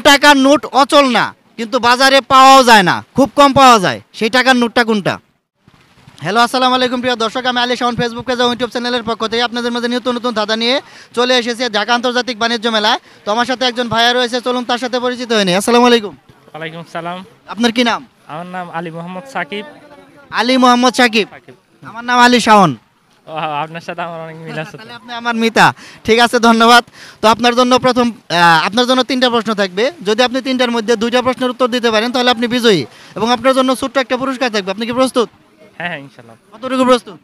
টাকার নোট অচল না কিন্তু বাজারে পাওয়াও যায় না, খুব কম পাওয়া যায়, সেই টাকার নোটটা কোনটা? হ্যালো, আসসালামু আলাইকুম প্রিয় দর্শক, আমি আলী শাওন ফেসবুক পেজ ও ইউটিউব চ্যানেলের পক্ষ থেকে আপনাদের মধ্যে নতুন নতুন ধাঁধা নিয়ে চলে এসেছি ঢাকা আন্তর্জাতিক বাণিজ্য মেলায়। তো আমার সাথে একজন ভাইয়া রয়েছে, চলুন তার সাথে পরিচিত হয়ে নিই। আসসালামু আলাইকুম। ওয়ালাইকুম সালাম। আপনার কি নাম? আমার নাম আলী মোহাম্মদ সাকিব। আলী মোহাম্মদ সাকিব। সাকিব। আমার নাম আলী শাওন। ও, আপনার সাথে আমার অনেক মিল আছে। তাহলে আপনি আমার মিতা। ঠিক আছে, ধন্যবাদ। তো আপনার জন্য আপনার জন্য তিনটা প্রশ্ন থাকবে। যদি আপনি তিনটার মধ্যে দুইটা প্রশ্নের উত্তর দিতে পারেন তাহলে আপনি বিজয়ী, এবং আপনার জন্য ছোট্ট একটা পুরস্কার থাকবে। আপনি কি প্রস্তুত? হ্যাঁ হ্যাঁ, ইনশাল্লাহ কতটুকু প্রস্তুত?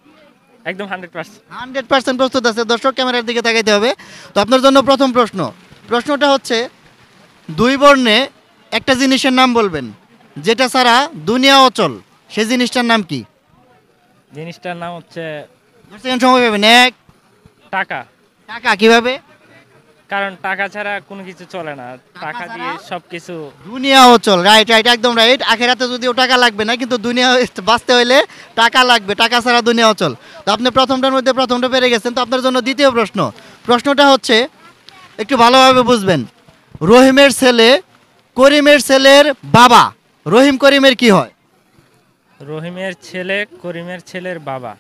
একদম 100%। 100% প্রস্তুত আছে। দর্শক ক্যামেরার দিকে তাকাইতে হবে। তো আপনার জন্য প্রথম প্রশ্নটা হচ্ছে, দুই বর্ণে একটা জিনিসের নাম বলবেন যেটা ছাড়া দুনিয়া অচল, সেই জিনিসটার নাম কি? জিনিসটার নাম হচ্ছে 10 সেকেন্ড সময় পাবেন। এক। টাকা। টাকা। কিভাবে? কারণ টাকা ছাড়া কোনো কিছু চলে না, টাকা দিয়ে সবকিছু। দুনিয়া অচল। রাইট রাইট, একদম রাইট। আখেরাতে যদিও টাকা লাগবে না, কিন্তু দুনিয়া বাঁচতে হইলে টাকা লাগবে, টাকা ছাড়া দুনিয়া অচল। তো আপনি প্রথমটার মধ্যে প্রথমটা পেরে গেছেন। তো আপনার জন্য দ্বিতীয় প্রশ্নটা হচ্ছে, একটু ভালোভাবে বুঝবেন। রহিমের ছেলে করিমের ছেলের বাবা, রহিম করিমের কি হয়? রহিমের ছেলে করিমের ছেলের বাবা।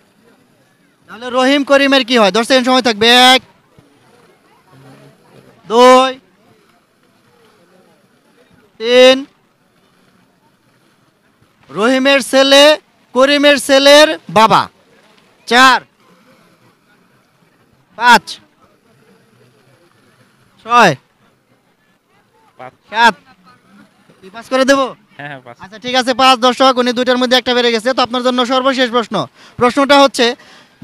তাহলে রহিম করিমের কি হয়? 10 সেকেন্ড সময় থাকবে। এক, দুই, তিন। রহিমের ছেলে করিমের ছেলের বাবা। 4, 5, 6, 7। পাস করে দেবো? হ্যাঁ হ্যাঁ, পাঁচ। আচ্ছা ঠিক আছে, 5। দর্শক, উনি দুইটার মধ্যে একটা বেড়ে গেছে। তো আপনার জন্য সর্বশেষ প্রশ্নটা হচ্ছে,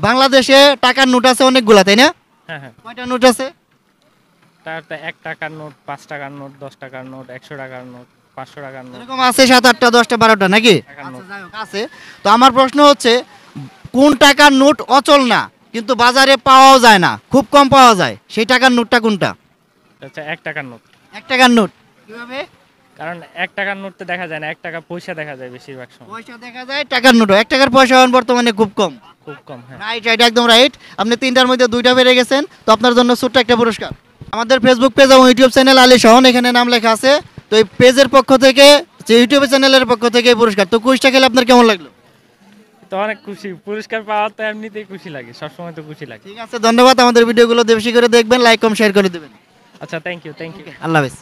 বাংলাদেশে টাকার নোট আছে অনেকগুলা, তাই না? হ্যাঁ হ্যাঁ। কয়টা নোট আছে? তারটা 1 টাকার নোট, 5 টাকার নোট, 10 টাকার নোট, 100 টাকার নোট, 500 টাকার নোট। এরকম আছে 7, 8টা, 10টা, 12টা নাকি? টাকার নোট। আছে। তো আমার প্রশ্ন হচ্ছে, কোন টাকার নোট অচল না কিন্তু বাজারে পাওয়াও যায় না, খুব কম পাওয়া যায়, সেই টাকার নোটটা কোনটা? আচ্ছা, 1 টাকার নোট। 1 টাকার নোট। কিভাবে? কারণ 1 টাকার নোট তো দেখা যায় না, 1 টাকা পয়সা দেখা যায় বেশিরভাগ সময়। পয়সা দেখা যায়, টাকার নোট। 1 টাকার পয়সা এখন বর্তমানে খুব কম। খুব কম, হ্যাঁ। রাইট রাইট, একদম রাইট। আপনি তিনটার মধ্যে দুইটা পেরে গেছেন। তো আপনার জন্য ছোট্ট একটা পুরস্কার। আমাদের ফেসবুক পেজ এবং ইউটিউব চ্যানেল আলী শাওন, এখানে নাম লেখা আছে। তো এই পেজের পক্ষ থেকে, যে ইউটিউব চ্যানেলের পক্ষ থেকে এই পুরস্কার। তো কুইজটা খেলে আপনার কেমন লাগলো? তো অনেক খুশি, পুরস্কার পাওয়া তো এমনিতেই খুশি লাগে, সবসময় তো খুশি লাগে। ঠিক আছে, ধন্যবাদ। আমাদের ভিডিওগুলো বেশি করে দেখবেন, লাইক কম শেয়ার করে দেবেন। আচ্ছা, থ্যাংক ইউ। আল্লাহ হাফেজ।